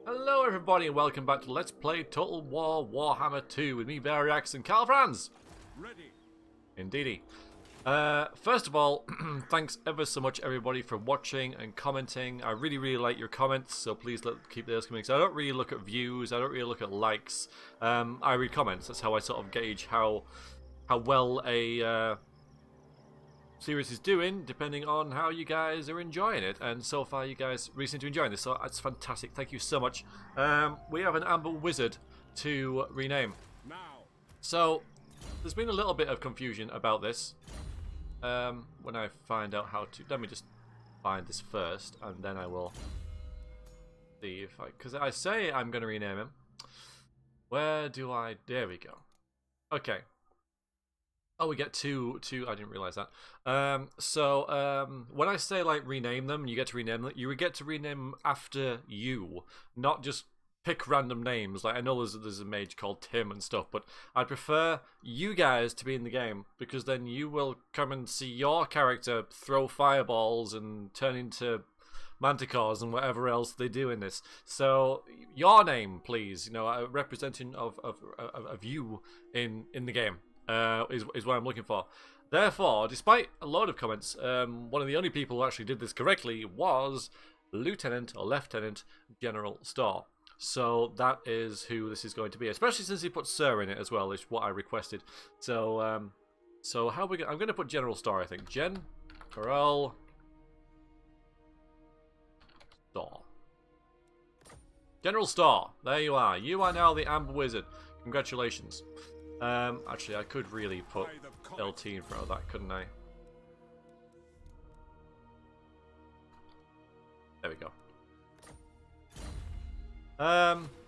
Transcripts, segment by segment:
Hello everybody and welcome back to Let's Play Total War Warhammer 2 with me, Veriax, and Carl Franz. Ready. Indeedy. First of all, thanks ever so much everybody for watching and commenting. I really like your comments, so please keep those coming. So I don't really look at views, I don't really look at likes. I read comments. That's how I sort of gauge how well a series is doing, depending on how you guys are enjoying it. And so far you guys really seem to be enjoying this, so that's fantastic. Thank you so much. We have an amber wizard to rename. Now. So there's been a little bit of confusion about this. When I find out how to, let me just find this first, and then I will see if because I say I'm going to rename him. Where do I? There we go. Okay. Oh, we get two. I didn't realize that. When I say like rename them, you get to rename them. You would get to rename them after you, not just pick random names. Like I know there's a mage called Tim and stuff, but I'd prefer you guys to be in the game because then you will come and see your character throw fireballs and turn into manticores and whatever else they do in this. So your name, please. You know, a representing of you in the game. Is what I'm looking for. Therefore, despite a load of comments, one of the only people who actually did this correctly was Lieutenant or Lieutenant General Starr. So that is who this is going to be, especially since he put Sir in it as well, is what I requested. So, how we? I'm going to put General Starr, I think. General Starr. General Starr. There you are. You are now the Amber Wizard. Congratulations. Actually, I could really put LT in front of that, couldn't I? There we go.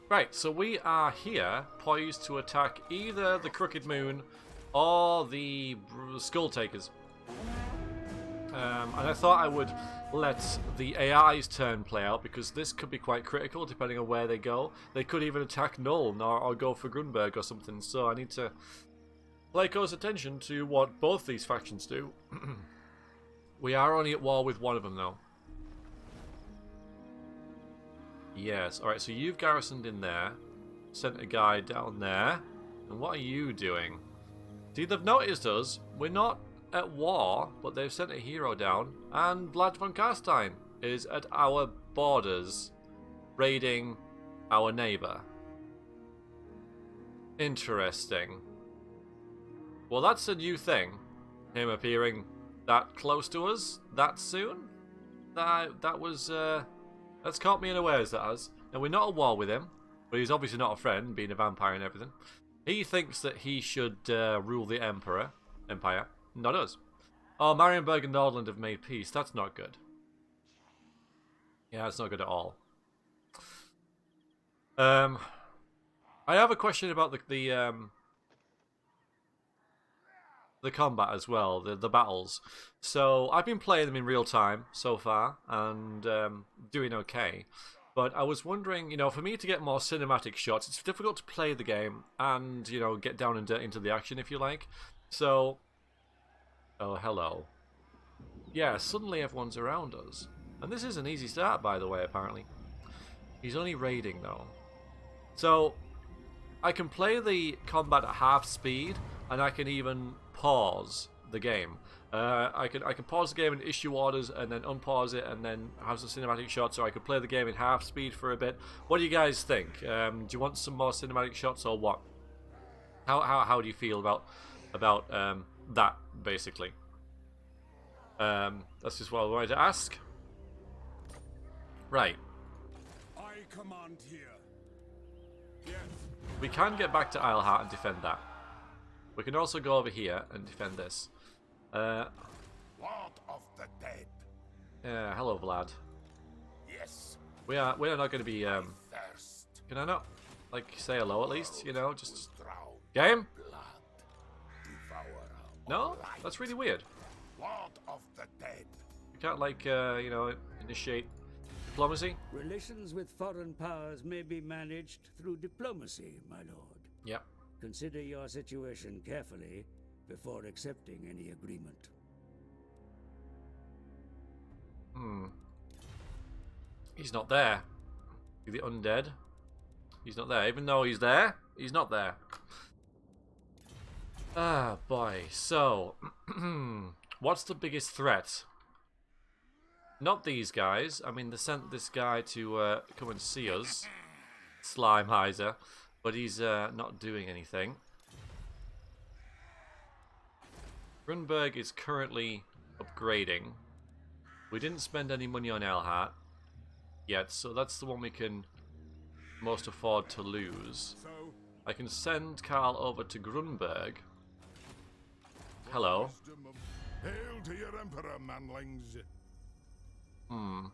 Right, so we are here, poised to attack either the Crooked Moon or the Skull Takers. And I thought I would let the AI's turn play out because this could be quite critical depending on where they go. They could even attack NULN or go for Grunberg or something, so I need to pay close attention to what both these factions do. We are only at war with one of them though. Yes, alright, so you've garrisoned in there, sent a guy down there, and what are you doing? See, they've noticed us, we're not at war, but they've sent a hero down, and Vlad von Carstein is at our borders, raiding our neighbour. Interesting. Well, that's a new thing, him appearing that close to us, that soon. That was, that's caught me unawares, that has. Now, we're not at war with him, but he's obviously not a friend, being a vampire and everything. He thinks that he should rule the Empire. Not us. Oh, Marienburg and Nordland have made peace. That's not good. Yeah, it's not good at all. I have a question about the combat as well, the battles. So I've been playing them in real time so far and doing okay. But I was wondering, you know, for me to get more cinematic shots, it's difficult to play the game and, you know, get down and into the action if you like. So, oh, hello. Yeah, suddenly everyone's around us. And this is an easy start, by the way, apparently. He's only raiding, though. So, I can play the combat at half speed, and I can even pause the game. I can pause the game and issue orders, and then unpause it, and then have some cinematic shots, or I could play the game in half speed for a bit. What do you guys think? Do you want some more cinematic shots, or what? How do you feel about that, basically? That's just what I wanted to ask. Right. I command here. Yes. We can get back to Isleheart and defend that. We can also go over here and defend this. Lord of the dead. Yeah, hello, Vlad. Yes. We're not going to be. Thirst. Can I not, like, say hello at least? You know, just Drown. game. Blood. Devourer. No, of light. that's really weird. Lord of the dead. You can't, like, you know, initiate diplomacy. Relations with foreign powers may be managed through diplomacy, my lord. Yep. Consider your situation carefully before accepting any agreement. He's not there. The undead. He's not there. Even though he's there, he's not there. Ah, boy. So, what's the biggest threat? Not these guys. I mean, they sent this guy to come and see us. Slimeheiser. But he's not doing anything. Grunberg is currently upgrading. We didn't spend any money on Elhat yet, so that's the one we can most afford to lose. I can send Carl over to Grunberg. Hello. Hail to your emperor, manlings. I'm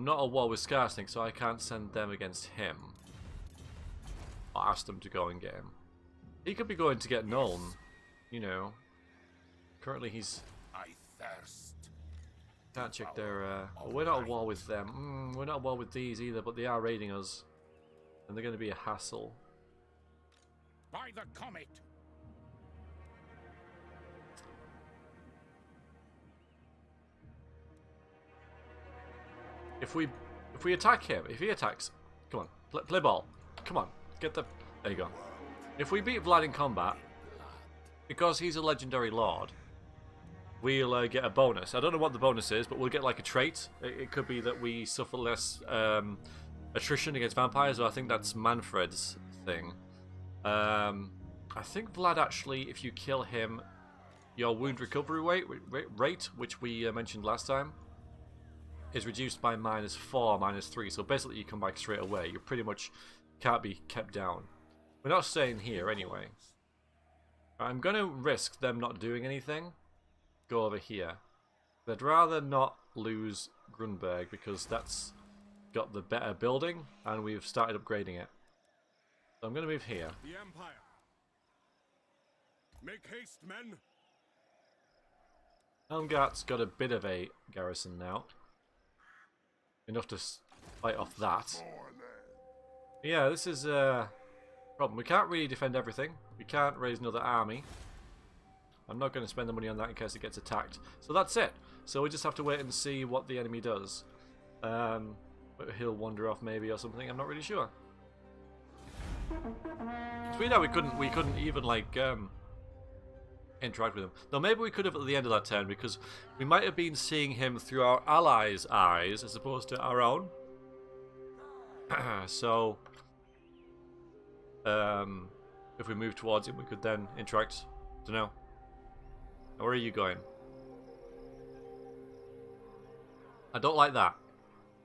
not at war with Skarsnik, so I can't send them against him. Or ask them to go and get him. He could be going to get NULN, you know. Currently he's... I thirst. Can't check their... well, we're not at war with them. We're not at war with these either, but they are raiding us. And they're going to be a hassle. By the comet. If we attack him, if he attacks... Come on, play ball. Come on, get the... There you go. If we beat Vlad in combat, because he's a legendary lord, we'll get a bonus. I don't know what the bonus is, but we'll get like a trait. It could be that we suffer less attrition against vampires, or I think that's Manfred's thing. I think Vlad actually, if you kill him, your wound recovery rate, which we mentioned last time, is reduced by -4, -3. So basically you come back straight away. You pretty much can't be kept down. We're not staying here anyway. I'm going to risk them not doing anything. Go over here. I'd rather not lose Grunberg because that's got the better building and we've started upgrading it. So I'm going to move here. The Empire. Make haste, men. Helmgart's got a bit of a garrison now. Enough to fight off that. Yeah, this is a problem. We can't really defend everything. We can't raise another army. I'm not going to spend the money on that in case it gets attacked. So that's it. So we just have to wait and see what the enemy does. He'll wander off maybe or something. I'm not really sure. So we know we couldn't even like interact with him. Now maybe we could have at the end of that turn because we might have been seeing him through our allies' eyes as opposed to our own. So if we move towards him, we could then interact. Don't know. Where are you going? I don't like that.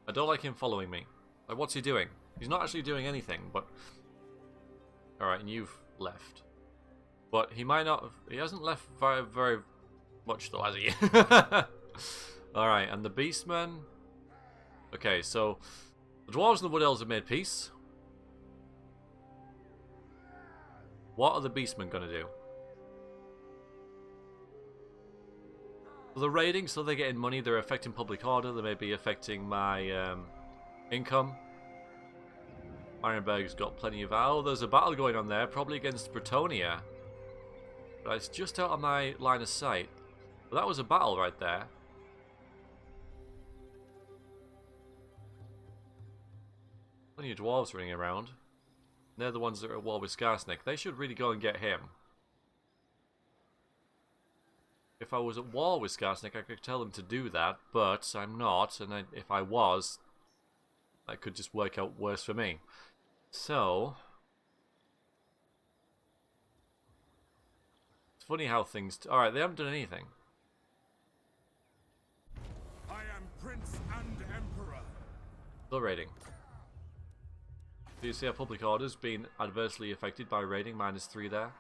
I don't like him following me. Like, what's he doing? He's not actually doing anything, but... Alright, and you've left. But he might not have... He hasn't left very, very much, though, has he? Alright, and the Beastmen... Okay, so... The Dwarves and the Wood Elves have made peace. What are the Beastmen going to do? They're raiding, so they're getting money. They're affecting public order. They may be affecting my income. Ironberg's got plenty of... Oh, there's a battle going on there, probably against Bretonia. But it's just out of my line of sight. But that was a battle right there. Plenty of dwarves running around. They're the ones that are at war with Skarsnik. They should really go and get him. If I was at war with Skarsnik, I could tell them to do that, but I'm not, and if I was, that could just work out worse for me. So... It's funny how things... Alright, they haven't done anything. I am Prince and Emperor. Still raiding. Do you see our public order's been adversely affected by raiding? -3 there.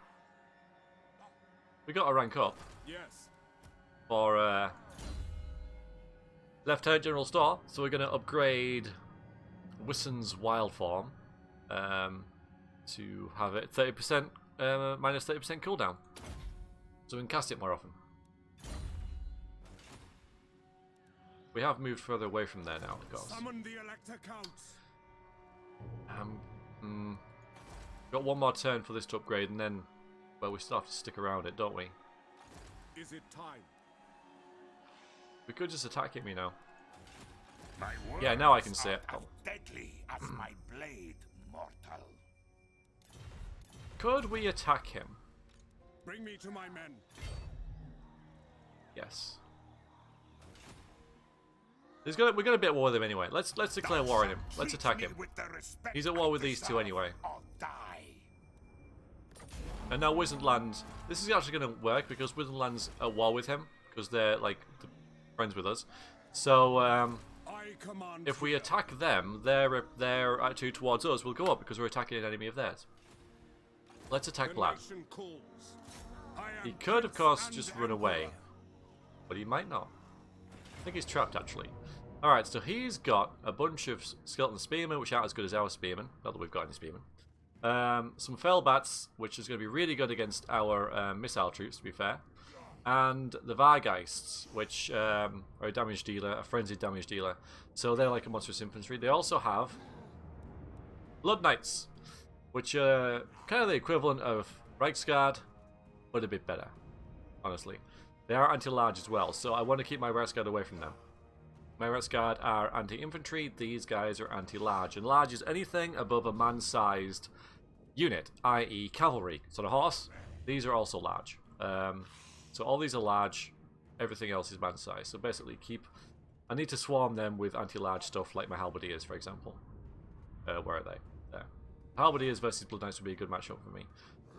We got a rank up. Yes. For Lieutenant General Store, so we're going to upgrade Wisson's Wild Form to have it 30% -30% cooldown, so we can cast it more often. We have moved further away from there now, of course. Summon the Elector Counts. Got one more turn for this to upgrade, and then, well, we still have to stick around it, don't we? Is it time? We could just attack him, you know. Yeah, now I can see it. As deadly as my blade, mortal. Could we attack him? Bring me to my men. Yes. We're gonna be at war with him anyway. Let's declare war on him. Let's attack him. He's at war with these two anyway. And now Wizardland. This is actually gonna work because Wizardland's at war with him because they're like friends with us. So if we attack them, their attitude towards us will go up because we're attacking an enemy of theirs. Let's attack Black. He could, of course, just run away, but he might not. I think he's trapped, actually. Alright, so he's got a bunch of skeleton spearmen, which aren't as good as our spearmen. Not that we've got any spearmen. Some fell bats, which is going to be really good against our missile troops, to be fair. And the Vargeists, which are a damage dealer, a frenzied damage dealer. So they're like a monstrous infantry. They also have Blood Knights, which are kind of the equivalent of Reichsguard, but a bit better, honestly. They are anti-large as well, so I want to keep my Reichsguard away from them. My Reichsguard are anti-infantry, these guys are anti-large. And large is anything above a man-sized unit, i.e. cavalry. So the horse, these are also large. So all these are large, everything else is man-sized. So basically I need to swarm them with anti-large stuff like my Halberdiers, for example. Where are they? There. Halberdiers versus Blood Knights would be a good matchup for me.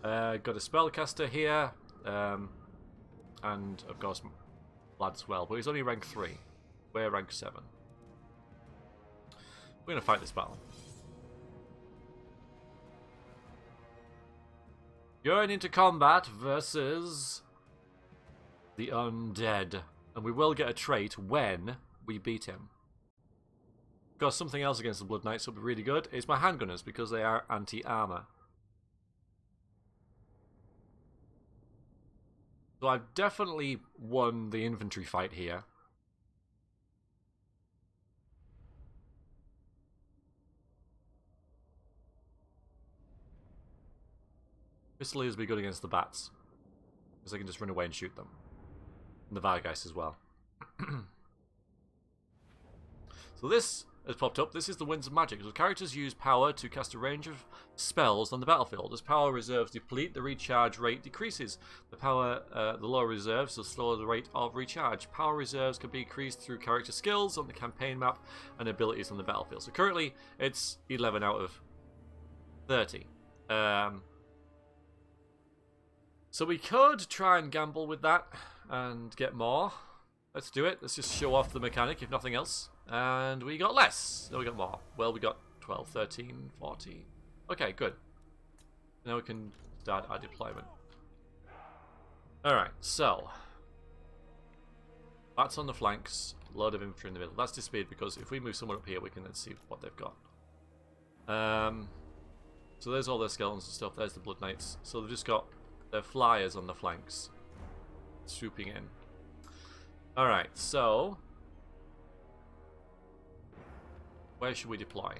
Got a spellcaster here, and of course Lad as well, but he's only rank 3. We're rank 7. We're gonna fight this battle. Going into combat versus the undead, and we will get a trait when we beat him. Got something else against the Blood Knights that will be really good. It's my handgunners because they are anti-armor. So I've definitely won the infantry fight here. Pistoliers will be good against the bats, because they can just run away and shoot them. And the Vargeist as well. So this has popped up. This is the Winds of Magic. So characters use power to cast a range of spells on the battlefield. As power reserves deplete, the recharge rate decreases. The lower reserves will slow the rate of recharge. Power reserves can be increased through character skills on the campaign map and abilities on the battlefield. So currently it's 11 out of 30. So we could try and gamble with that and get more. Let's do it. Let's just show off the mechanic, if nothing else. And we got less. No, we got more. Well, we got 12, 13, 14. Okay, good. Now we can start our deployment. Alright, so. Bats on the flanks. Load of infantry in the middle. That's disappeared because if we move someone up here, we can then see what they've got. So there's all their skeletons and stuff. There's the Blood Knights. So they've just got their flyers on the flanks. Swooping in. Alright, so. Where should we deploy?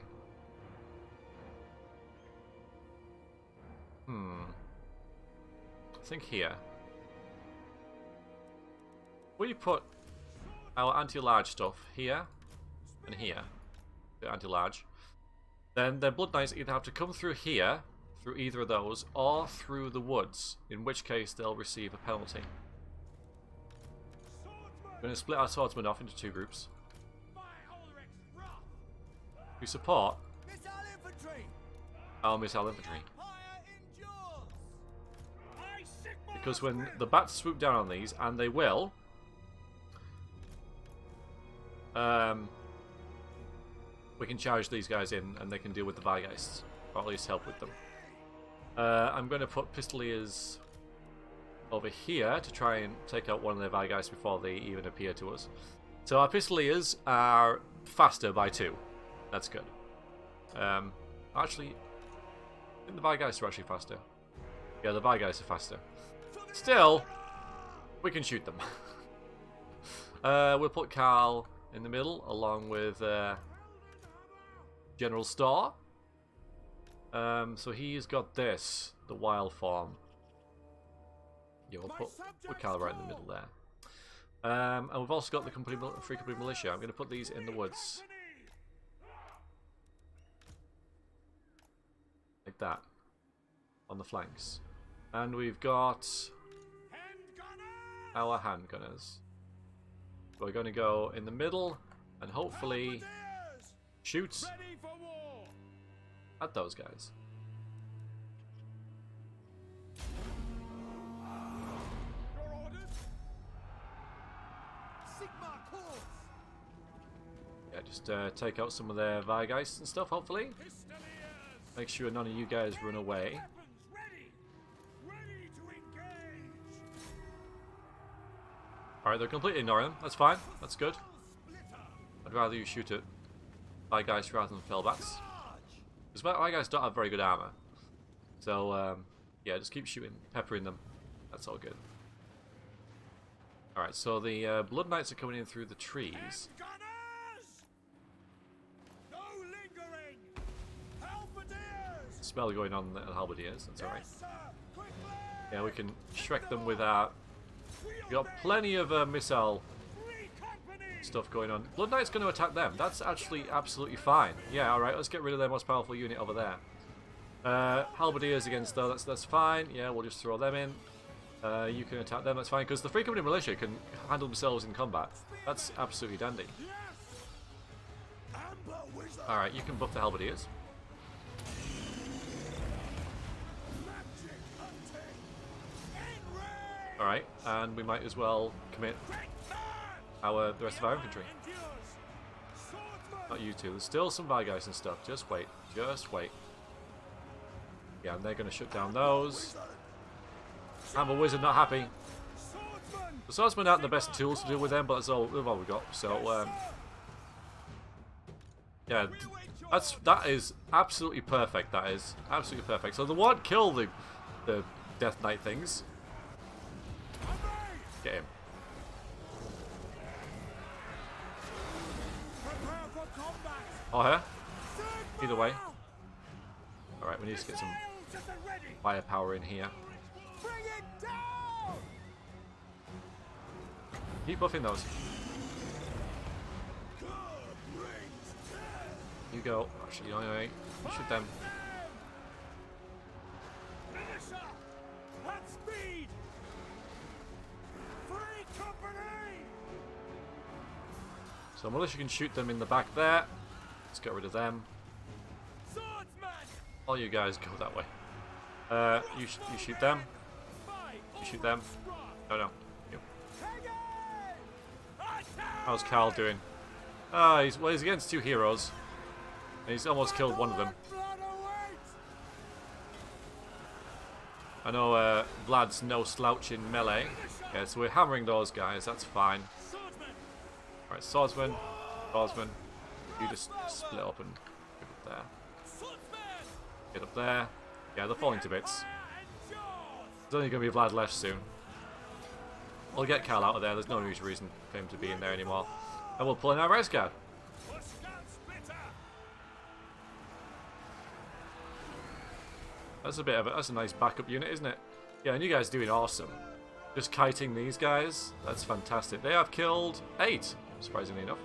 I think here. We put our anti-large stuff here and here. The anti-large. Then their Blood Knights either have to come through here, through either of those, or through the woods, in which case they'll receive a penalty. We're going to split our swordsmen off into 2 groups. We support our missile infantry. Because when the bats swoop down on these, and they will, we can charge these guys in and they can deal with the Vargeists, or at least help with them. I'm going to put Pistoliers over here to try and take out one of their Vargeists before they even appear to us. So our Pistoliers are faster by 2. That's good. Actually, I think the Vargeists are actually faster. Yeah, the Vargeists are faster. Still, we can shoot them. We'll put Carl in the middle, along with General Starr. So he's got this, the wild form. Yeah, we'll put Carl right in the middle there. And we've also got the Free Company Militia. I'm going to put these in the woods. like that, on the flanks. And we've got our hand gunners. We're going to go in the middle and hopefully shoot at those guys. Yeah, just take out some of their Veriax and stuff, hopefully. Make sure none of you guys run away. Alright, they're completely ignoring them. That's fine. That's good. I'd rather you shoot at Veriax rather than Fellbats. Because Veriax don't have very good armor. So, yeah, just keep shooting, peppering them. That's all good. Alright, so the Blood Knights are coming in through the trees. Spell going on the halberdiers, that's alright. Yeah, we can Shrek them with our... We've got plenty of missile stuff going on. Blood Knight's going to attack them. That's actually absolutely fine. Yeah, alright, let's get rid of their most powerful unit over there. Halberdiers against those, that's fine. Yeah, we'll just throw them in. You can attack them, that's fine. Because the Free Company Militia can handle themselves in combat. That's absolutely dandy. Alright, you can buff the Halberdiers. Alright, and we might as well commit the rest of our infantry. Not you two. There's still some Veriax and stuff. Just wait. Just wait. Yeah, and they're going to shut down those. Amber Wizard not happy. The swordsmen aren't the best tools to deal with them, but that's all we've got. So, yeah, that is absolutely perfect. That is absolutely perfect. So they won't kill the Death Knight things. Get him. Oh, yeah? Either way. Alright, we need to get some firepower in here. Keep buffing those. You go. Actually, you shoot them. So militia can shoot them in the back there. Let's get rid of them. All you guys go that way. You shoot them. You shoot them. No. You. How's Cal doing? He's against two heroes. And he's almost killed one of them. I know Vlad's no slouch in melee. Yeah, so we're hammering those guys. That's fine. Alright, swordsman, you just split up and get up there. Get up there. Yeah, they're falling to bits. There's only going to be Vlad left soon. We'll get Cal out of there. There's no reason for him to be in there anymore. And we'll pull in our Res Guard. That's a nice backup unit, isn't it? Yeah, and you guys are doing awesome. Just kiting these guys. That's fantastic. They have killed 8. Surprisingly enough.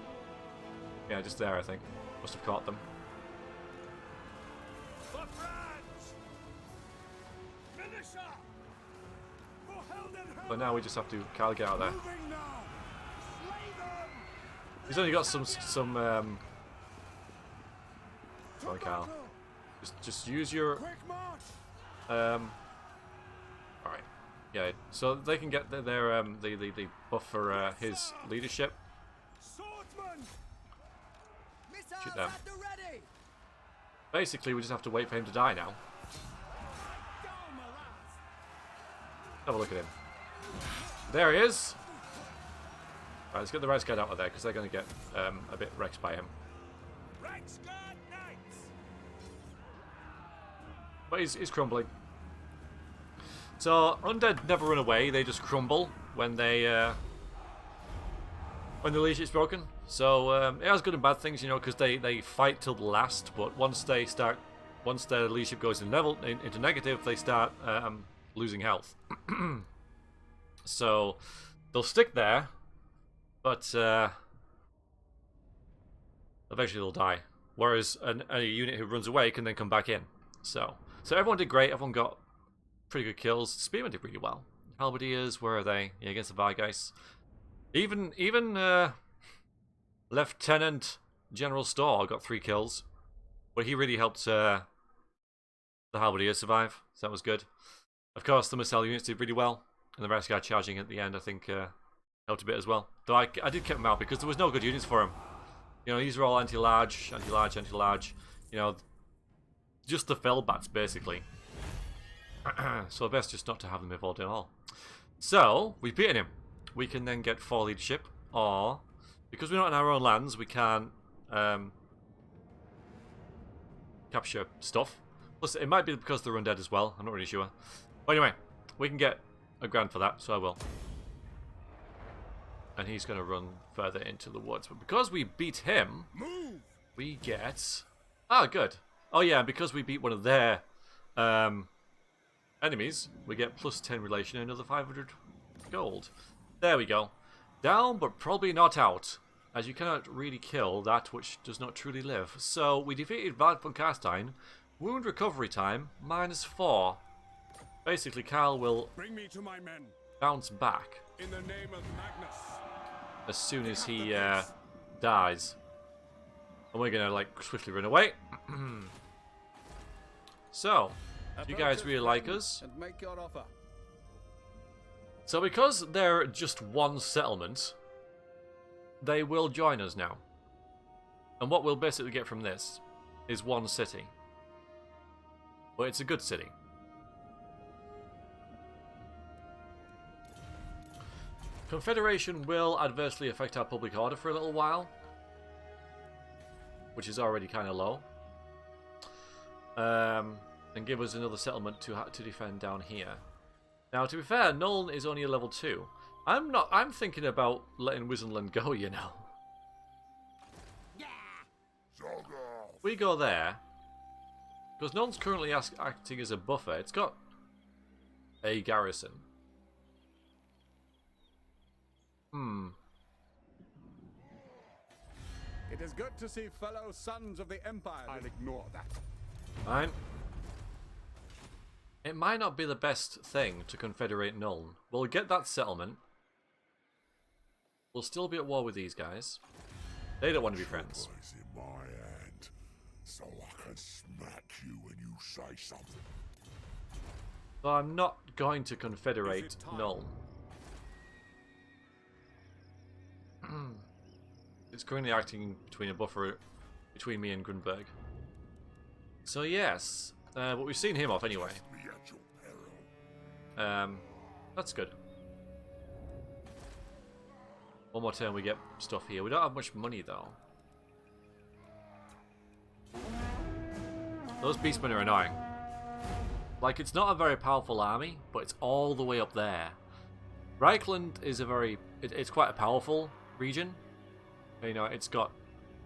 Yeah, just there, I think. Must have caught them. But now we just have to Cal get out there. He's only got some come on, Cal. Just use your alright. Yeah, so they can get their the buff for his leadership. Shoot them. Basically, we just have to wait for him to die now. Have a look at him. There he is! Right, let's get the Res Guard out of there, because they're going to get a bit wrecked by him. But he's crumbling. So, undead never run away, they just crumble when the leadership's broken. So, it has good and bad things, you know, because they fight till the last, but once their leadership goes into negative, they start losing health. So, they'll stick there, but eventually they'll die. Whereas a unit who runs away can then come back in. So, So everyone did great. Everyone got pretty good kills. Spearmen did really well. Halberdiers, where are they? Yeah, against the Vargeis. Even Lieutenant General Storr got 3 kills. But he really helped the Halberdiers survive. So that was good. Of course, the Marcel units did really well. And the rest guy charging at the end, I think, helped a bit as well. Though I did keep him out because there was no good units for him. You know, these are all anti-large, anti-large, anti-large. You know, just the fellbats, basically. So best just not to have them involved at all. So, we've beaten him. We can then get 4 leadership, or, because we're not in our own lands, we can't capture stuff. Plus, it might be because they're undead as well. I'm not really sure. But anyway, we can get a grand for that, so I will. And he's going to run further into the woods. But because we beat him, we get... Ah, good. Oh yeah, because we beat one of their enemies, we get plus 10 relation and another 500 gold. There we go. Down, but probably not out, as you cannot really kill that which does not truly live. So, we defeated Vlad von Carstein. Wound recovery time, -4. Basically, Karl will Bring me to my men. bounce back In the name of Magnus. as soon as he dies. And we're gonna, like, swiftly run away. So, do you guys really like us? And make your offer. So because they're just one settlement, they will join us now. And what we'll basically get from this is one city. But it's a good city. Confederation will adversely affect our public order for a little while, which is already kind of low. And give us another settlement to defend down here. Now, to be fair, NULN is only a level 2. I'm thinking about letting Wizenland go, you know. We go there, because NULN's currently acting as a buffer. It's got a garrison. It is good to see fellow sons of the Empire. I'll ignore that. Fine. It might not be the best thing to confederate NULN. We'll get that settlement. We'll still be at war with these guys. They don't want to be friends. It's in my hand, so I can smack you when you say something. So I'm not going to confederate NULN. It's currently acting between a buffer between me and Grunberg. So yes, but we've seen him off anyway. Me at your peril. That's good. One more turn we get stuff here. We don't have much money though. Those beastmen are annoying. Like, it's not a very powerful army, but it's all the way up there. Reichland is a very... It's quite a powerful region. You know, it's got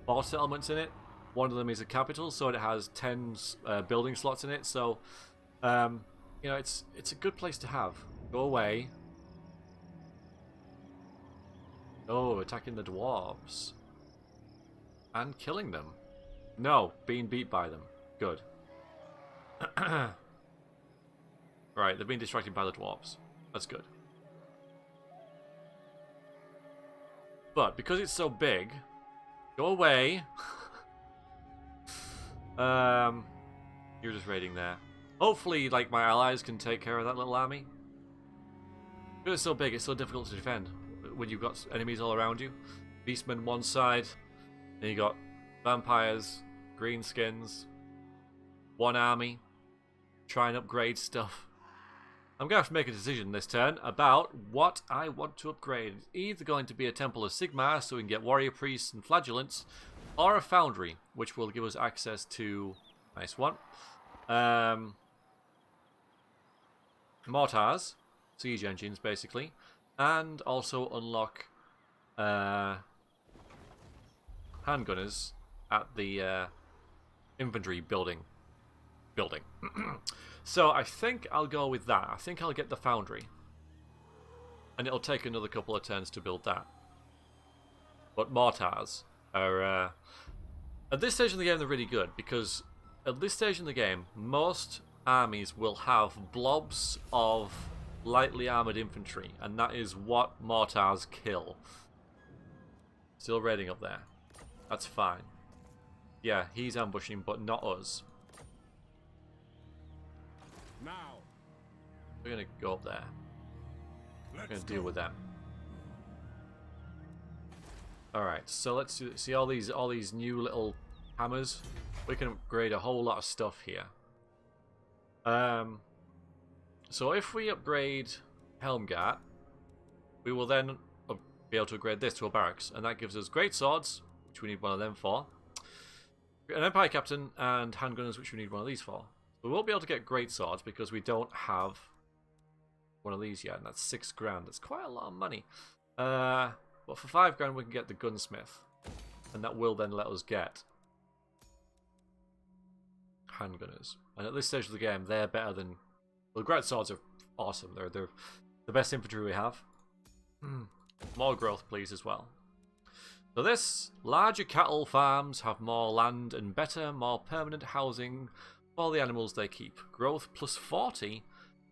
4 settlements in it. One of them is a capital, so it has 10 building slots in it. So, you know, it's a good place to have. Go away. Oh, attacking the dwarves. And killing them. No, being beat by them. Good. Right, they've been distracted by the dwarves. That's good. But because it's so big, go away. You're just raiding there. Hopefully, like, my allies can take care of that little army. Because it's so big, it's so difficult to defend when you've got enemies all around you. Beastmen one side, then you got vampires, greenskins, one army, try and upgrade stuff. I'm going to have to make a decision this turn about what I want to upgrade. It's either going to be a Temple of Sigmar, so we can get warrior priests and flagellants, or a foundry, which will give us access to... Nice one. Mortars, siege engines, basically, and also unlock handgunners at the infantry building. So I think I'll go with that. I think I'll get the foundry. And it'll take another couple of turns to build that. But mortars are... at this stage in the game, they're really good. Because at this stage in the game, most armies will have blobs of lightly armored infantry, and that is what mortars kill. Still raiding up there. That's fine. Yeah, he's ambushing, but not us. Now. We're gonna go up there. We're gonna deal with them. Alright, so let's see all these new little hammers. We can upgrade a whole lot of stuff here. So if we upgrade Helmgart, we will then be able to upgrade this to a barracks, and that gives us great swords, which we need one of them for, an Empire Captain, and handgunners, which we need one of these for. We won't be able to get great swords because we don't have one of these yet, and that's £6,000. That's quite a lot of money. But for £5,000 we can get the gunsmith, and that will then let us get handgunners. And at this stage of the game, they're better than... Well, the great swords are awesome. They're the best infantry we have. More growth, please, as well. So this, larger cattle farms have more land and better, more permanent housing for the animals they keep. Growth plus 40,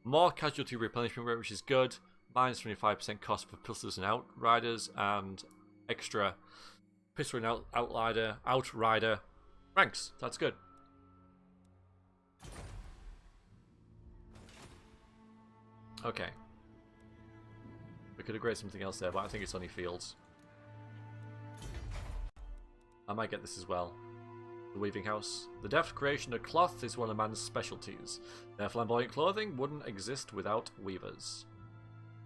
more casualty replenishment rate, which is good. Minus 25% cost for pistols and outriders, and extra pistol and outrider ranks. That's good. Okay. We could upgrade something else there, but I think it's only fields. I might get this as well. The weaving house. The deft creation of cloth is one of man's specialties. Their flamboyant clothing wouldn't exist without weavers.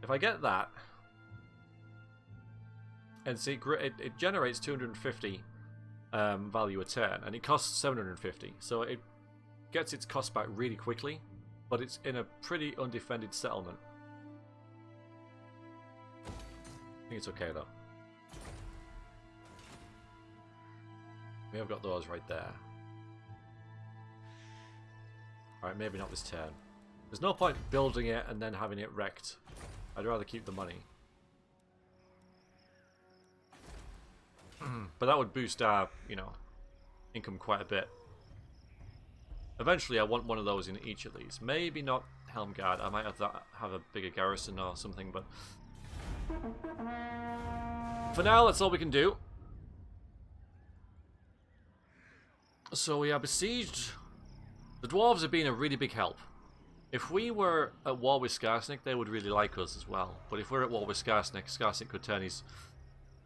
If I get that, and see, it generates 250 value a turn, and it costs 750, so it gets its cost back really quickly, but it's in a pretty undefended settlement. I think it's okay though. We have got those right there. Alright, maybe not this turn. There's no point building it and then having it wrecked. I'd rather keep the money. But that would boost our, income quite a bit. Eventually I want one of those in each of these. Maybe not Helmgard. I might have a bigger garrison or something, but for now that's all we can do. So we are besieged. The dwarves have been a really big help. If we were at war with Skarsnik, they would really like us as well. But if we're at war with Skarsnik, Skarsnik could turn his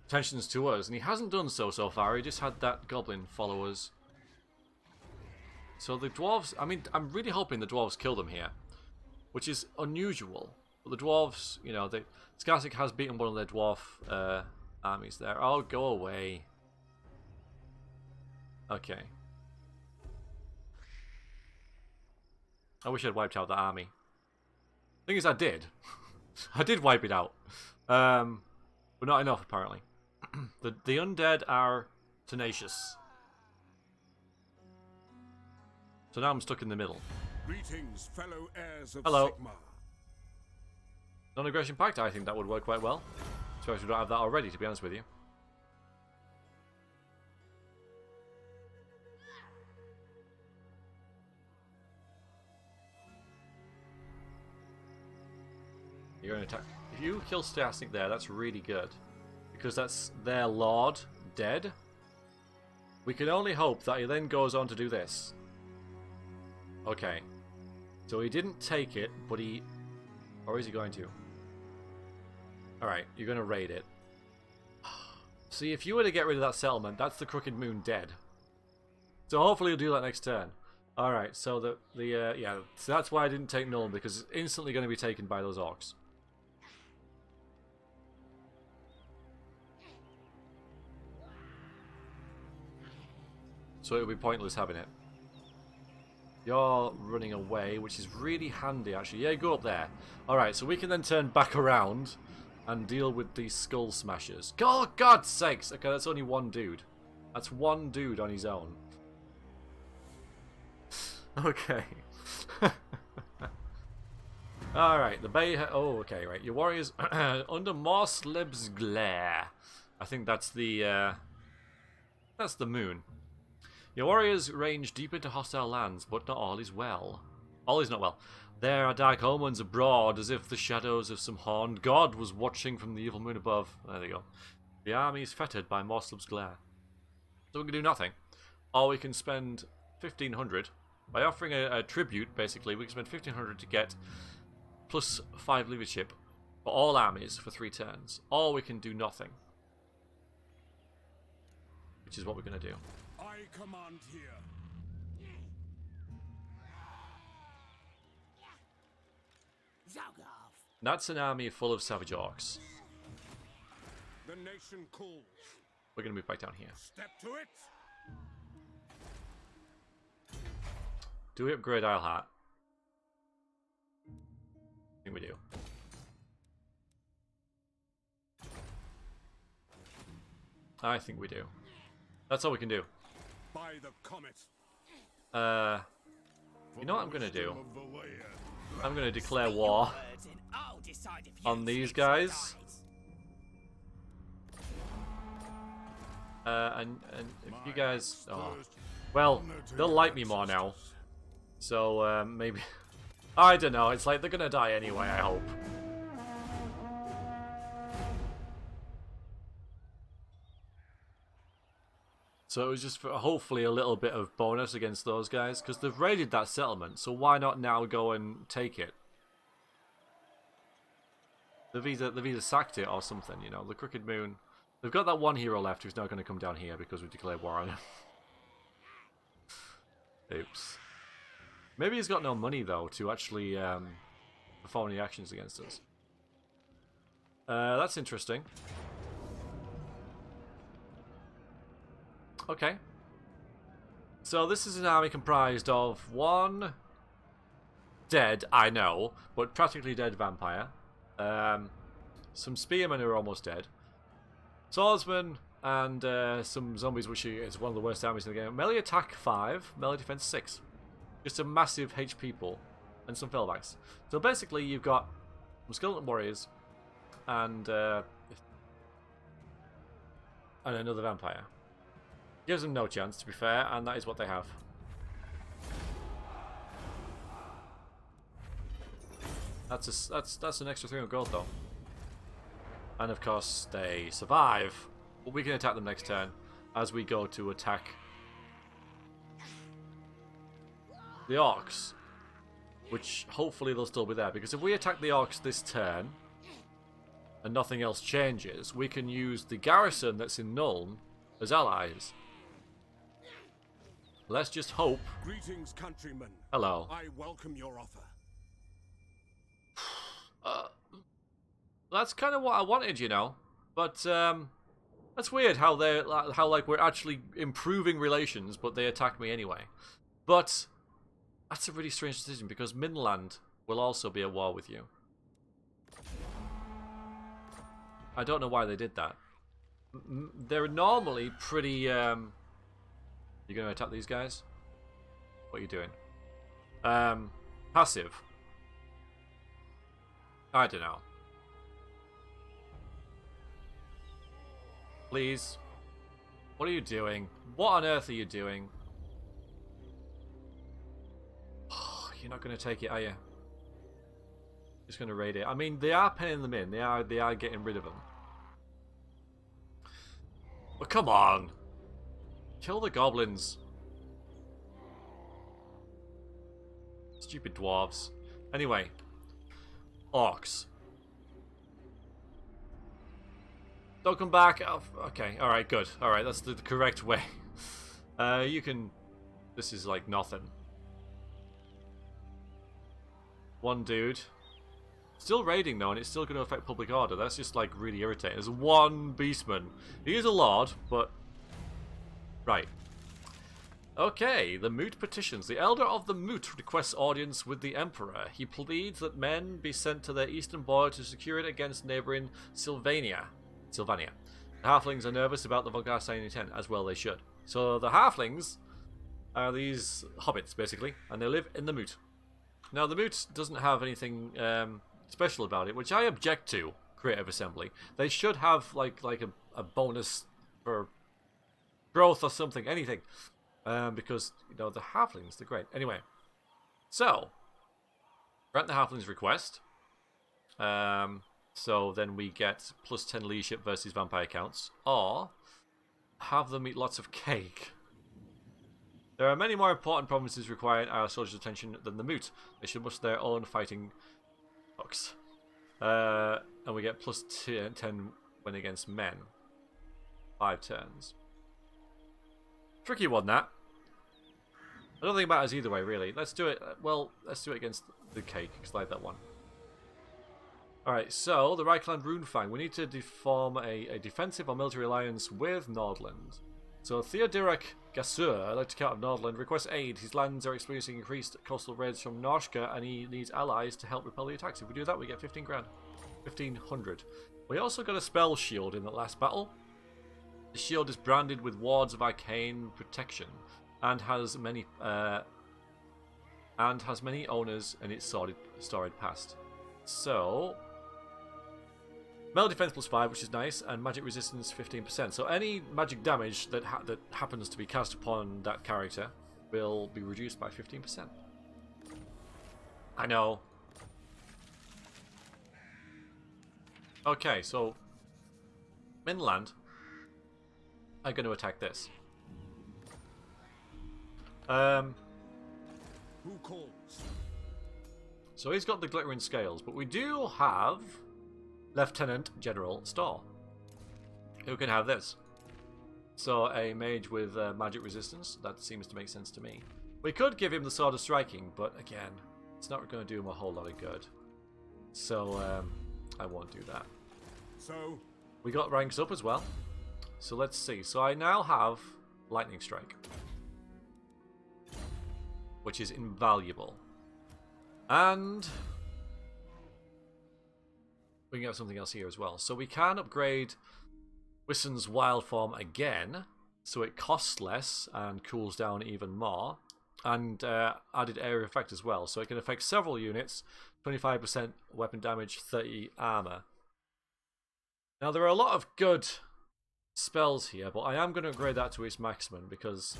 attentions to us. And he hasn't done so far. He just had that goblin follow us. So the dwarves... I mean, I'm really hoping the dwarves kill them here. Which is unusual. But the dwarves, Skarsnik has beaten one of their dwarf armies there. Oh, go away. Okay. I wish I'd wiped out the army. Thing is, I did. I did wipe it out. But not enough, apparently. The undead are tenacious. So now I'm stuck in the middle. Greetings, fellow heirs of Hello. Sigmar. Non-aggression pact, I think that would work quite well. Suppose we don't have that already, to be honest with you. You're going to attack. If you kill Skarsnik there, that's really good. Because that's their lord dead. We can only hope that he then goes on to do this. Okay. So he didn't take it, but he... Or is he going to? Alright, you're going to raid it. See, if you were to get rid of that settlement, that's the Crooked Moon dead. So hopefully you'll do that next turn. Alright, so yeah, so that's why I didn't take NULN, because it's instantly going to be taken by those orcs. So it would be pointless having it. You're running away, which is really handy, actually. Yeah, go up there. Alright, so we can then turn back around and deal with these skull smashers. Oh, God's sakes! Okay, that's only one dude. That's one dude on his own. Okay. Alright, the bay... Oh, okay, right. Your warriors under Morsleb's glare. I think that's the moon. Your warriors range deep into hostile lands, but not all is well. All is not well. There are dark omens abroad, as if the shadows of some horned god was watching from the evil moon above. There they go. The army is fettered by Morslub's glare. So we can do nothing. Or we can spend 1,500. By offering a tribute, basically, we can spend 1,500 to get plus 5 leadership for all armies for 3 turns. Or we can do nothing. Which is what we're going to do. I command here. That's an army full of savage orcs. The nation calls. We're going to move back down here. Step to it. Do we upgrade Isleheart? I think we do. I think we do. That's all we can do. By the comet. You know what I'm going to do? I'm going to declare war on these guys. And if you guys... Oh, well, they'll like me more now. So, maybe... I don't know, it's like they're going to die anyway, I hope. So it was just for hopefully a little bit of bonus against those guys, because they've raided that settlement, so why not now go and take it? They've either sacked it or something, you know, the Crooked Moon. They've got that one hero left who's now going to come down here because we've declared war on him. Oops. Maybe he's got no money, though, to actually perform any actions against us. That's interesting. Okay. So this is an army comprised of one dead, I know, but practically dead vampire. Some spearmen who are almost dead. Swordsmen and some zombies, which is one of the worst armies in the game. Melee attack 5, melee defense 6. Just a massive HP pool and some fellbacks. So basically you've got some skeleton warriors and another vampire. Gives them no chance, to be fair, and that is what they have. That's an extra 300 gold, though. And of course, they survive. But we can attack them next turn as we go to attack the orcs. Which, hopefully, they'll still be there. Because if we attack the orcs this turn, and nothing else changes, we can use the garrison that's in NULN as allies. Let's just hope. Greetings, countrymen. Hello. I welcome your offer. That's kind of what I wanted, you know. But that's weird how like we're actually improving relations, but they attack me anyway. But that's a really strange decision because Midland will also be at war with you. I don't know why they did that. They're normally pretty. You gonna attack these guys? What are you doing? Passive. I don't know. Please. What are you doing? What on earth are you doing? You're not gonna take it, are you? Just gonna raid it. I mean, they are penning them in. They are getting rid of them. But come on. Kill the goblins. Stupid dwarves. Anyway. Orcs. Don't come back. Oh, okay, alright, good. Alright, that's the correct way. You can... This is like nothing. One dude. Still raiding though, and it's still going to affect public order. That's just like really irritating. There's one beastman. He is a lord, but... Right. Okay, the Moot petitions. The Elder of the Moot requests audience with the Emperor. He pleads that men be sent to their eastern border to secure it against neighbouring Sylvania. The Halflings are nervous about the Volgarstein intent, as well they should. So the Halflings are these hobbits, basically, and they live in the Moot. Now, the Moot doesn't have anything special about it, which I object to, Creative Assembly. They should have, like a bonus for growth or something, anything. Because, you know, the Halflings, they're great. Anyway, so, Grant the Halfling's request. So then we get plus 10 leadership versus vampire counts. Or have them eat lots of cake. There are many more important provinces requiring our soldiers' attention than the moot. They should muster their own fighting books. And we get plus 10 when against men. 5 turns. Tricky one, that. I don't think it matters either way, really. Let's do it. Well, let's do it against the cake. Slide that one. Alright, so the Reichland Runefang. We need to form a defensive or military alliance with Nordland. So Theodorak Gassur, Elector Count of Nordland, requests aid. His lands are experiencing increased coastal raids from Norska, and he needs allies to help repel the attacks. If we do that, we get 15 grand. 1500. We also got a spell shield in the last battle. The shield is branded with wards of arcane protection and has many owners in its storied past. So melee defense plus 5, which is nice, and magic resistance 15%. So any magic damage that happens to be cast upon that character will be reduced by 15%. I know. Okay, so Mainland are going to attack this. Who calls? So he's got the glittering scales, but we do have Lieutenant General Storr, who can have this. So a mage with magic resistance, that seems to make sense to me. We could give him the Sword of Striking, but again, it's not going to do him a whole lot of good. So I won't do that. So we got ranks up as well. So let's see. So I now have Lightning Strike, which is invaluable. And we can have something else here as well. So we can upgrade Wissen's Wild Form again, so it costs less and cools down even more. And added area effect as well, so it can affect several units, 25% weapon damage, 30 armor. Now there are a lot of good spells here, but I am going to upgrade that to its maximum because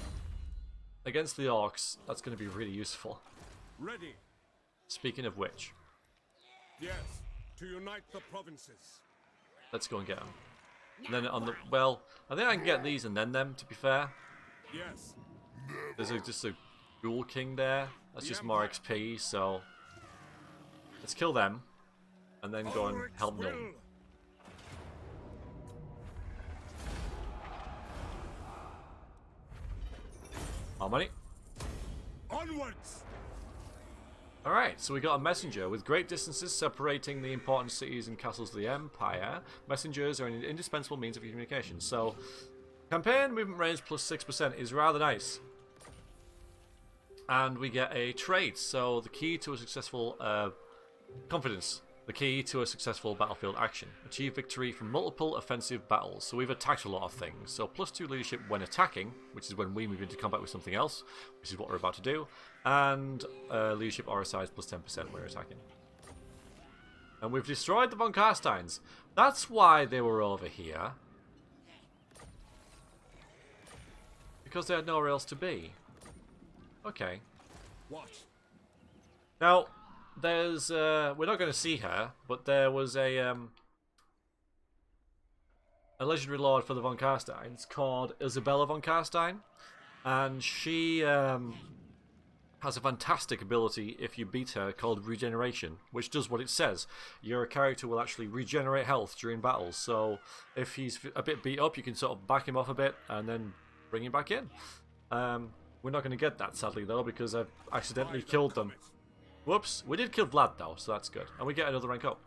against the orcs, that's going to be really useful. ready. Speaking of which, Yes, to unite the provinces. let's go and get them. And then on the I think I can get these and then them. To be fair, Yes. there's just a Ghoul King there. That's just more XP. So let's kill them and then go and help Nuln. More money. Onwards. Alright, so we got a messenger. With great distances separating the important cities and castles of the Empire, messengers are an indispensable means of communication. So, campaign movement range plus 6% is rather nice. And we get a trait, so the key to a successful confidence. The key to a successful battlefield action. Achieve victory from multiple offensive battles. So we've attacked a lot of things. So +2 leadership when attacking, which is when we move into combat with something else, which is what we're about to do. And leadership aura size plus 10% when we're attacking. And we've destroyed the von Carsteins. That's why they were over here. Because they had nowhere else to be. Okay. What? Now, there's we're not going to see her, but there was a legendary lord for the von Carsteins called Isabella von Carstein, and she has a fantastic ability if you beat her called regeneration, which does what it says. Your character will actually regenerate health during battles, so if he's a bit beat up, you can sort of back him off a bit and then bring him back in. We're not going to get that, sadly, though, because I've accidentally killed them. Whoops, we did kill Vlad though, so that's good. And we get another rank up.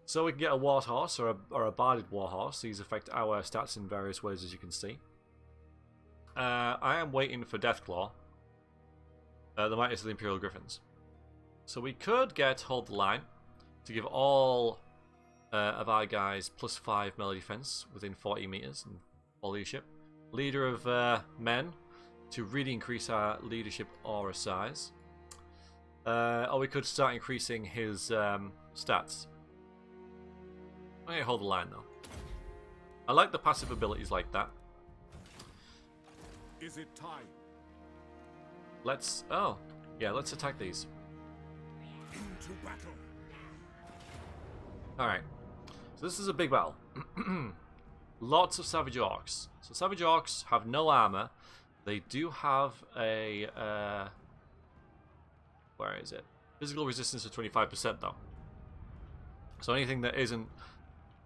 So we can get a warhorse or a barded warhorse. These affect our stats in various ways, as you can see. I am waiting for Deathclaw, the mightiest of the Imperial Griffins. So we could get Hold the Line to give all of our guys +5 melee defense within 40 meters and 4 leadership. Leader of men to really increase our leadership aura size. Or we could start increasing his stats. I'm going to hold the line though. I like the passive abilities like that. Is it time? Let's let's attack these. to battle. Alright. So this is a big battle. Lots of Savage Orcs. So Savage Orcs have no armor. They do have a... where is it? Physical resistance of 25% though. So anything that isn't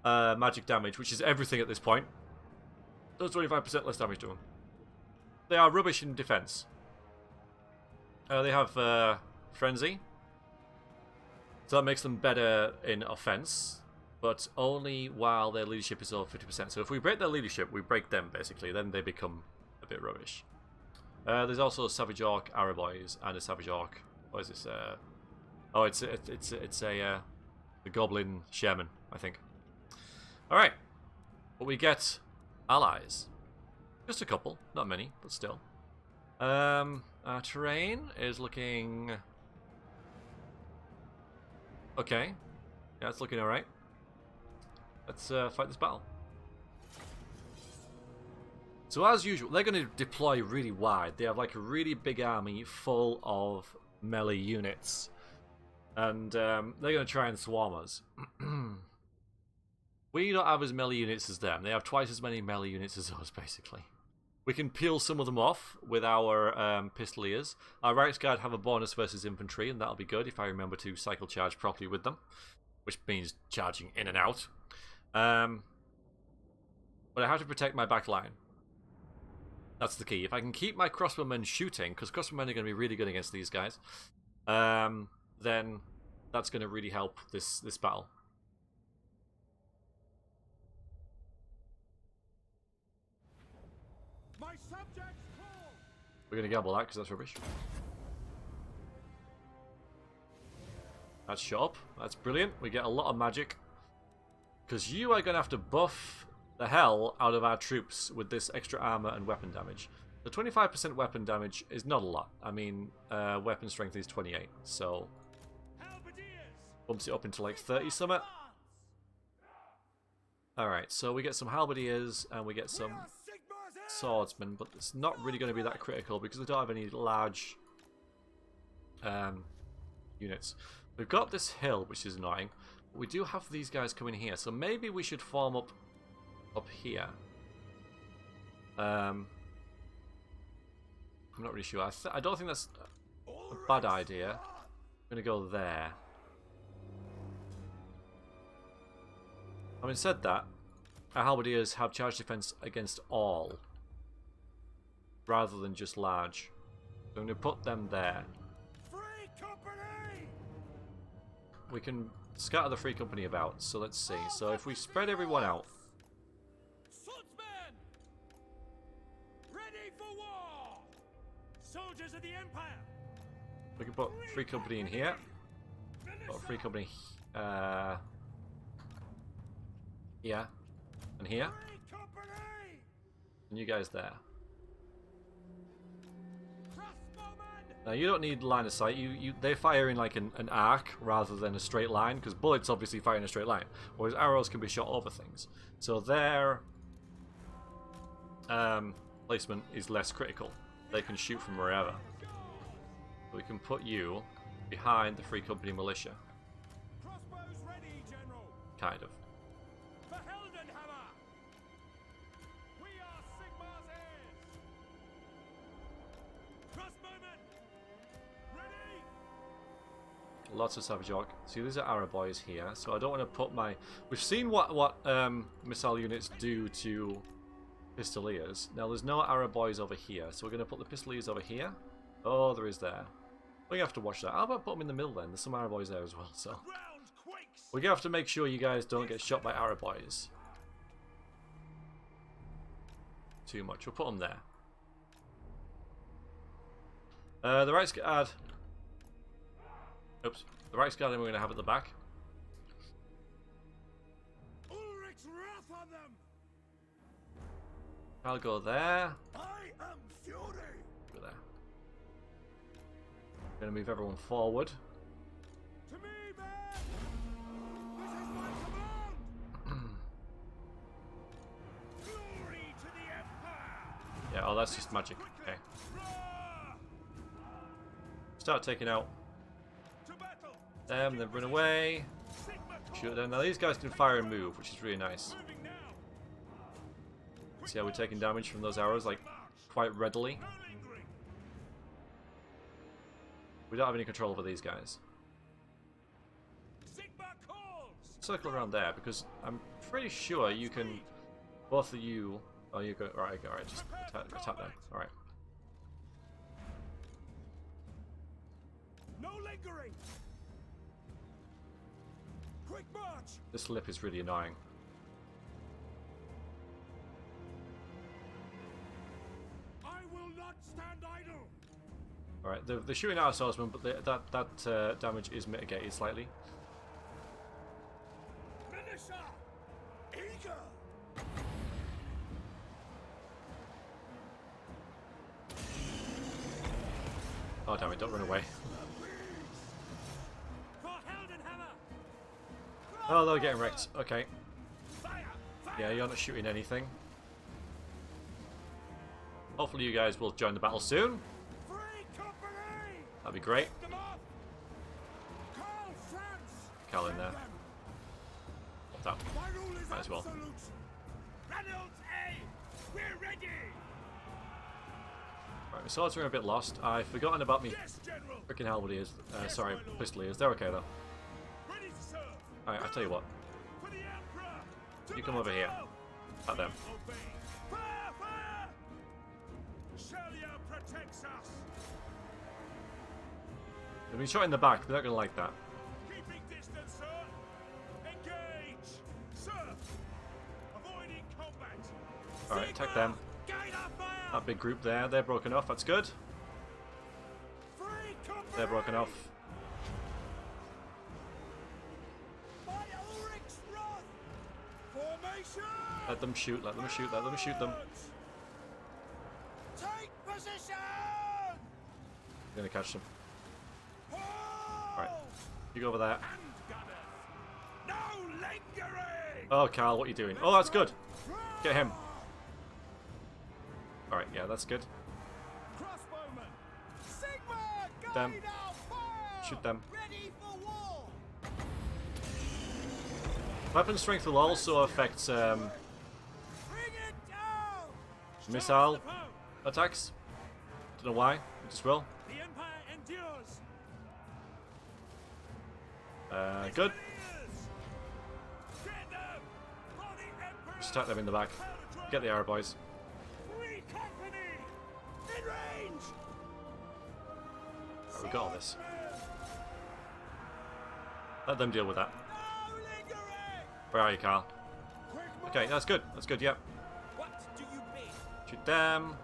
magic damage, which is everything at this point, does 25% less damage to them. They are rubbish in defense. They have Frenzy. So that makes them better in offense, but only while their leadership is over 50%. So if we break their leadership, we break them basically. Then they become a bit rubbish. There's also a Savage Orc Araboys and a Savage Orc. What is this? Oh, it's a the Goblin Shaman, I think. All right, but we get allies. Just a couple, not many, but still. Our terrain is looking okay. Yeah, it's looking all right. Let's fight this battle. So as usual, they're going to deploy really wide. They have like a really big army full of melee units, and they're going to try and swarm us. We don't have as melee units as them. They have twice as many melee units as us, basically. We can peel some of them off with our Pistoliers. Our Right Guard have a bonus versus infantry, and that'll be good if I remember to cycle charge properly with them, which means charging in and out. But I have to protect my back line. That's the key. If I can keep my crossbowmen shooting, because crossbowmen are going to be really good against these guys, then that's going to really help this battle. My subjects call. We're going to gamble that because that's rubbish. That's shut up. That's brilliant. We get a lot of magic. Because you are going to have to buff the hell out of our troops with this extra armor and weapon damage. The 25% weapon damage is not a lot. I mean, weapon strength is 28, so bumps it up into like 30 something. Alright, so we get some halberdiers and we get some swordsmen, but it's not really going to be that critical because they don't have any large units. We've got this hill, which is annoying. We do have these guys coming here, so maybe we should form up here. I'm not really sure. I don't think that's a bad idea. I'm going to go there. Having said that, our halberdiers have charge defense against all, rather than just large. So I'm going to put them there. Free company! We can scatter the free company about, so let's see. So if we spread everyone out. Swordsmen! Ready for war! Soldiers of the Empire! We can put free company in here. Put free company here and here. And you guys there. Now you don't need line of sight. They fire in like an arc rather than a straight line, because bullets obviously fire in a straight line, whereas arrows can be shot over things. So their placement is less critical. They can shoot from wherever. So we can put you behind the Free Company militia. Crossbows ready, General. Kind of. For Heldenhammer. We are Sigmar's heirs. Crossbowmen. Ready. Lots of Savage Orc. See, these are Araboys here, so I don't want to put my... We've seen what missile units do to Pistoliers. Now, there's no Araboys over here, so we're going to put the Pistoliers over here. Oh, there is there. We're going to have to watch that. How about put them in the middle then? There's some Araboys there as well, so... We're going to have to make sure you guys don't get shot by Araboys too much. We'll put them there. The Right Guard... Oops. The Right Guard we're going to have at the back. Ulrich's wrath on them! I'll go there. I am fury! Go there. Going to move everyone forward. To me, men. This is my command. Glory to the Empire! Yeah, oh, that's just magic. Okay. Start taking out To battle. them, then run away. Shoot them. Now these guys can fire and move, which is really nice. Moving now. See how we're taking damage from those arrows, like, quite readily. No lingering. We don't have any control over these guys. Sigma calls. Circle around there, because I'm pretty sure you can... Both of you... Oh, you go... Alright, just attack them. Alright. No lingering. Quick march. This lip is really annoying. I will not stand idle. Alright, they're shooting at our swordsman, but that damage is mitigated slightly. Militia. Eager. Oh damn it, don't run away. For Heldenhammer. Oh, they're getting wrecked. Okay. Fire. Fire. Yeah, you're not shooting anything. Hopefully you guys will join the battle soon. Free company. That'd be great. Them off. Carl France. Cal in there. That. My rule is Might as well. absolute. Reynolds A. We're ready. Right, my swords are a bit lost. I've forgotten about me Yes, General. freaking halberdiers. Sorry, pistoliers. They're okay though. Ready to serve. Alright, I'll tell you what. For the Emperor. To You come over here. battle. At them. Obey. Fire, fire. Shelia protects us. They'll be shot in the back. They're not gonna like that. Keeping distance, sir. Engage. Sir. Avoiding combat. Alright, attack them. Guide our fire. That big group there, they're broken off. That's good. Free company. They're broken off. By Ulrich's wrath. Formation. Let them shoot. Let them shoot. Let them shoot them. Take position. I'm gonna catch them. Hold. Right. You go over there. And gunners. No lingering. Oh, Carl, what are you doing? Oh, that's good. Get him. Alright, yeah, that's good. Crossbowman. Sigma. Guide Them. our fire. Shoot them. Ready for war. Weapon strength will also affect Bring it down. missile Charge the foe. attacks. Don't know why. It just will. The Empire endures. Good. Warriors. Get them. For the Emperor. Just attack them in the back. Get the arrow, boys. Free company. In range. Right, we got all this. Let them deal with that. No lingering. Where are you, Carl? Quick march. Okay, that's good. That's good, yep. What do you mean? Shoot them.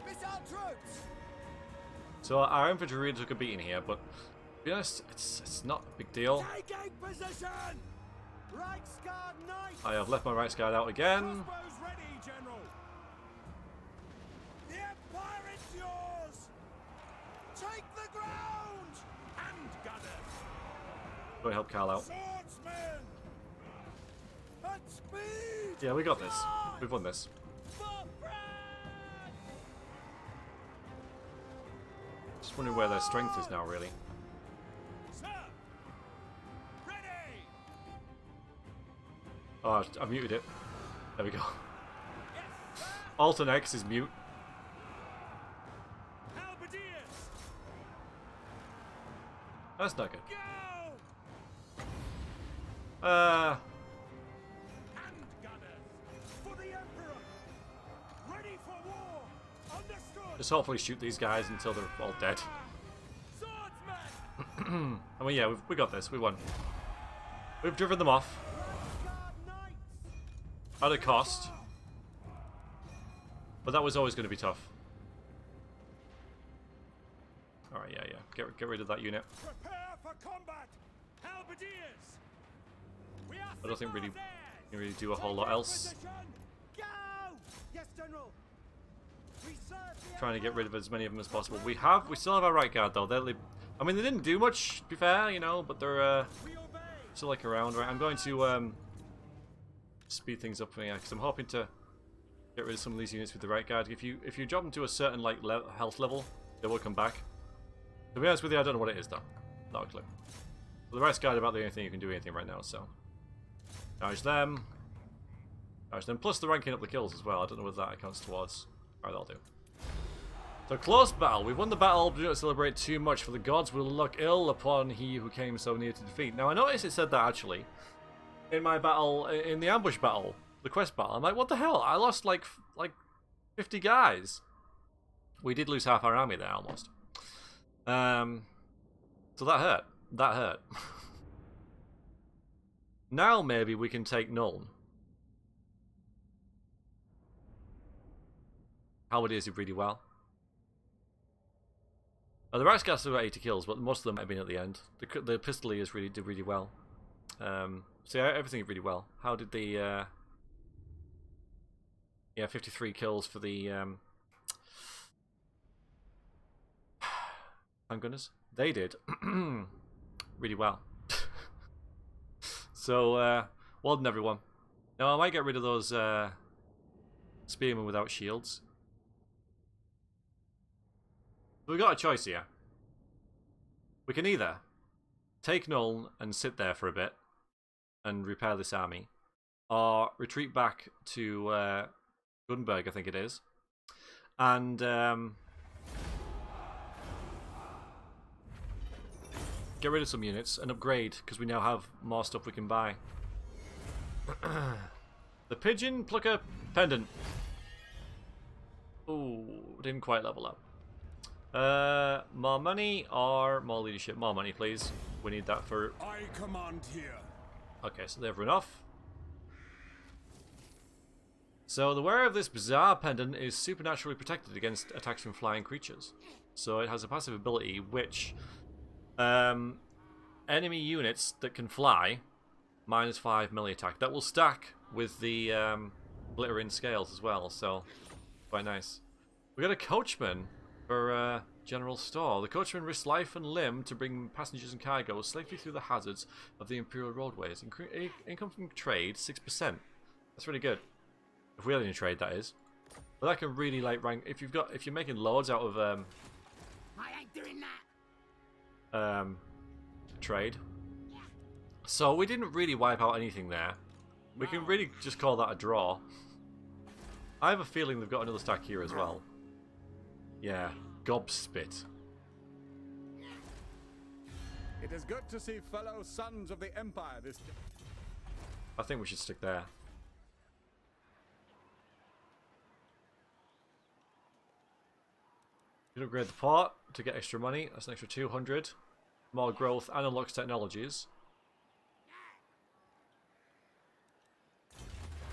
Missile troops. So our infantry really took a beating here, but to be honest, it's not a big deal. Taking position. Right guard knight. I have left my right guard out again. Crossbows ready, General. The Empire endures. Take the ground. And gunners. Go and help Carl out. Swordsmen. At speed. Yeah, we got this. We've won this. For France. Just wondering where their strength is now, really. Sir. Ready. Oh, I muted it. There we go. Yes, sir. Alt and X is mute. Halberdiers. That's not good. Go. Uh, And gunners. For the Emperor. Ready for war. Understood. just hopefully shoot these guys until they're all dead. Swordsman. I mean, yeah, we got this. We won. We've driven them off Guard knights. at a cost, but that was always going to be tough. All right, yeah. Get rid of that unit. Prepare for combat. Halberdiers. We are I don't think really Sigma can really do a whole lot else. Go. Yes, General. We serve the Trying to get rid of as many of them as possible. We still have our right guard though. I mean, they didn't do much, to be fair, you know, but they're We obey. still like around. Right, I'm going to speed things up here because I'm hoping to get rid of some of these units with the right guard. If you drop them to a certain like health level, they will come back. To be honest with you, I don't know what it is though. Not a clue. Well, the rest guide about the only thing you can do anything right now, so. Damage them. Damage them. Plus the ranking up the kills as well. I don't know whether that accounts towards. Alright, that'll do. So, close battle. We've won the battle, but do not celebrate too much, for the gods will look ill upon he who came so near to defeat. Now, I noticed it said that actually. In my battle, in the ambush battle, the quest battle. I'm like, what the hell? I lost like 50 guys. We did lose half our army there, almost. So that hurt. That hurt. Now maybe we can take NULN. Howard is really well. The Veriax got 80 kills, but most of them have been at the end. The pistoliers did really well. So yeah, everything did really well. How did the... yeah, 53 kills for the... handgunners. They did really well. So, well done everyone. Now I might get rid of those spearmen without shields. We've got a choice here. We can either take NULN and sit there for a bit and repair this army, or retreat back to Gunberg, I think it is, and get rid of some units and upgrade, because we now have more stuff we can buy. The Pigeon Plucker Pendant. Ooh, didn't quite level up. More money or more leadership? More money, please. We need that for... I command here. Okay, so they've run off. So the wearer of this bizarre pendant is supernaturally protected against attacks from flying creatures. So it has a passive ability which... enemy units that can fly, -5 melee attack. That will stack with the glittering scales as well, so quite nice. We got a coachman for general store. The coachman risks life and limb to bring passengers and cargo safely through the hazards of the imperial roadways. Income from trade 6%. That's really good. If we had any trade, that is. But that can really like rank if you're making loads out of I ain't doing that. trade. So we didn't really wipe out anything there. We can really just call that a draw. I have a feeling they've got another stack here as well. Yeah, Gobspit. It is good to see fellow sons of the Empire this day. I think we should stick there. You can upgrade the port to get extra money. That's an extra 200. More growth and unlocks technologies.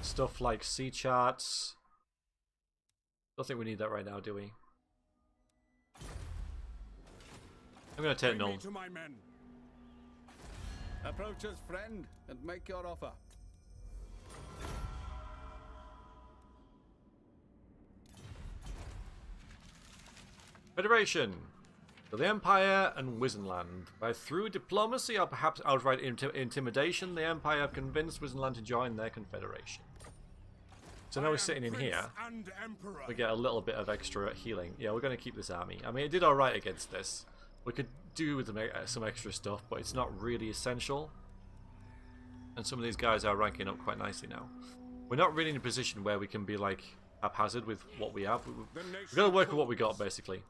Stuff like sea charts. Don't think we need that right now, do we? I'm going to take Bring me NULN. to my men. Approach us, friend, and make your offer. Federation. For the Empire and Wizenland. By through diplomacy or perhaps outright intimidation, the Empire have convinced Wizenland to join their confederation. So now we're sitting in here. We get a little bit of extra healing. Yeah, we're going to keep this army. I mean, it did alright against this. We could do with some extra stuff, but it's not really essential. And some of these guys are ranking up quite nicely now. We're not really in a position where we can be like haphazard with what we have. We've got to work with what we got, basically.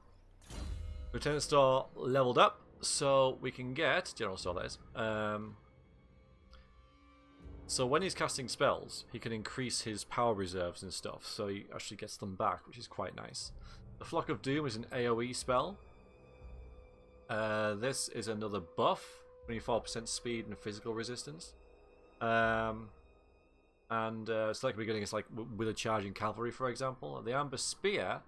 Lieutenant Store leveled up, so we can get... General Store, that is. So when he's casting spells, he can increase his power reserves and stuff, so he actually gets them back, which is quite nice. The Flock of Doom is an AoE spell. This is another buff, 24% speed and physical resistance. And it's like we're getting it's like with a charging cavalry, for example. The Amber Spear,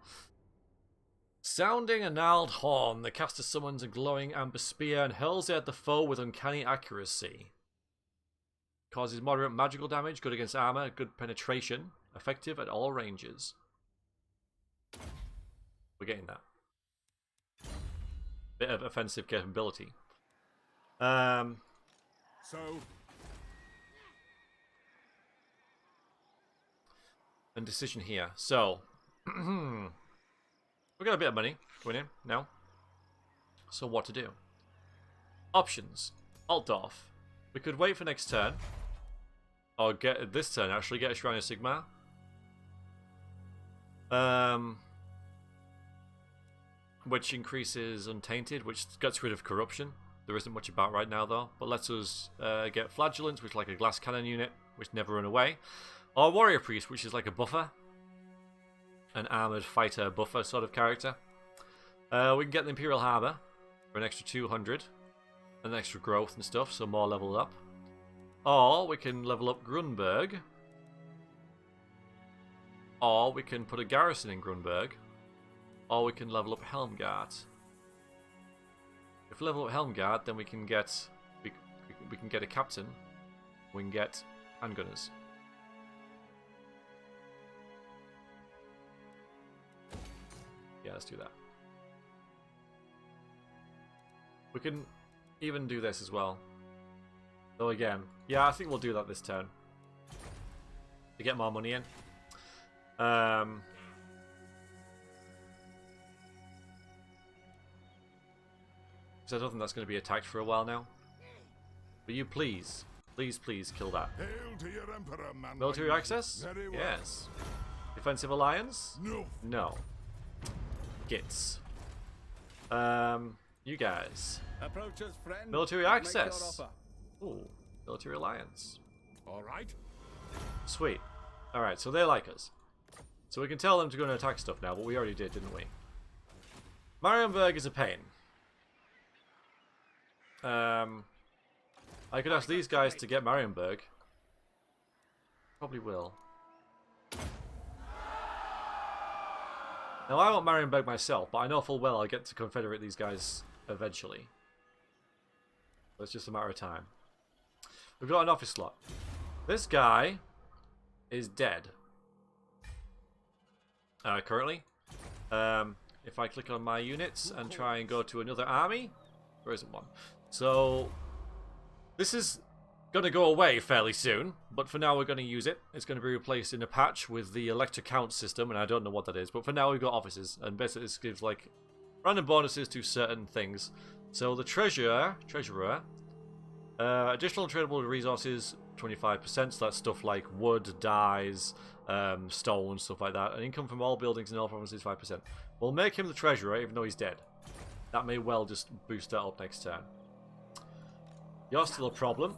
sounding a gnarled horn, the caster summons a glowing amber spear and hurls it at the foe with uncanny accuracy. Causes moderate magical damage, good against armor, good penetration, effective at all ranges. We're getting that. Bit of offensive capability. So, and decision here. So, we got a bit of money going in now. So what to do? Options. Altdorf. We could wait for next turn. Or get this turn, actually, get a Shrine of Sigmar. Which increases Untainted, which gets rid of Corruption. There isn't much about right now, though. But lets us get Flagellants, which is like a glass cannon unit, which never run away. Or Warrior Priest, which is like a buffer. An armoured fighter buffer sort of character. We can get the Imperial Harbour for an extra 200. An extra growth and stuff, so more leveled up. Or we can level up Grunberg. Or we can put a garrison in Grunberg. Or we can level up Helmgart. If we level up Helmgart, then we can get a captain. We can get handgunners. Yeah, let's do that. We can even do this as well. So again, yeah, I think we'll do that this turn to get more money in. Because I don't think that's going to be attacked for a while now. But you please kill that. Hail to your emperor, man. Military access? Very well. Yes. Defensive alliance? No. No. Gits. You guys. Approach us, friend. Military Make your access. offer. Ooh, military alliance. All right. Sweet. Alright, so they like us. So we can tell them to go and attack stuff now, but we already did, didn't we? Marienburg is a pain. I could ask these guys to get Marienburg. Probably will. Now I want Marienburg myself, but I know full well I'll get to confederate these guys eventually. But it's just a matter of time. We've got an office slot. This guy is dead. Currently. If I click on my units and try and go to another army, there isn't one. So this is going to go away fairly soon, but for now we're going to use it. It's going to be replaced in a patch with the electric count system, and I don't know what that is, but for now we've got offices, and basically this gives like random bonuses to certain things. So the treasurer, additional tradable resources 25%, so that's stuff like wood, dyes, stone, stuff like that, and income from all buildings in all provinces 5%. We'll make him the treasurer even though he's dead. That may well just boost that up next turn. You're still a problem,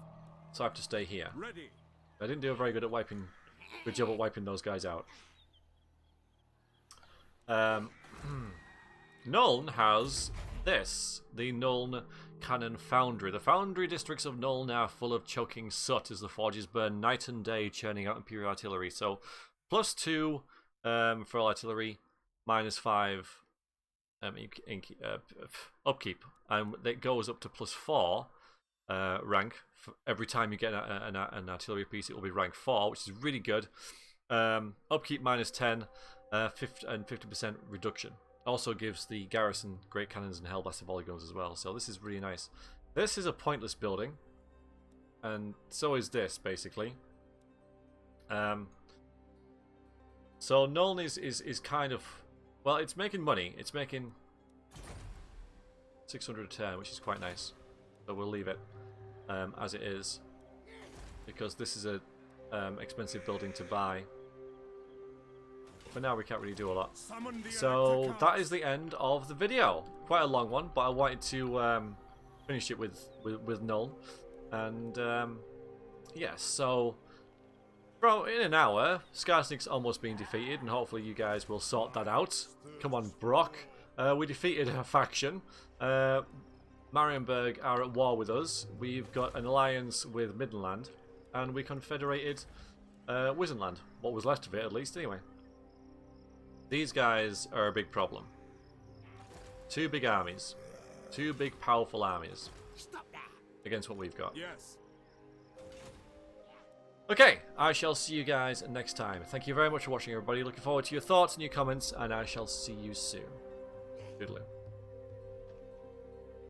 so I have to stay here. Ready. I didn't do a very good job at wiping those guys out. Nuln has this, the Nuln Cannon Foundry. The foundry districts of Nuln are full of choking soot as the forges burn night and day, churning out Imperial artillery. So, +2 for artillery, -5 upkeep, and it goes up to +4 rank. Every time you get an artillery piece, it will be rank 4, which is really good. Upkeep -10, and 50% reduction. Also gives the garrison great cannons and hellblaster volley guns as well, so this is really nice. This is a pointless building, and so is this, basically. So Nuln is kind of, well, it's making money. It's making 600 a turn, which is quite nice. So we'll leave it as it is, because this is a expensive building to buy. For now, we can't really do a lot. So that is the end of the video. Quite a long one, but I wanted to finish it with Nuln. And yes, so in an hour, Skarsnik's almost been defeated, and hopefully you guys will sort that out. Come on, Brock. We defeated a faction. Marienburg are at war with us. We've got an alliance with Middenland, and we confederated Wizenland. What was left of it, at least, anyway. These guys are a big problem. 2 big armies. 2 big, powerful armies. Against what we've got. Yes. Okay, I shall see you guys next time. Thank you very much for watching, everybody. Looking forward to your thoughts and your comments, and I shall see you soon. Toodaloo.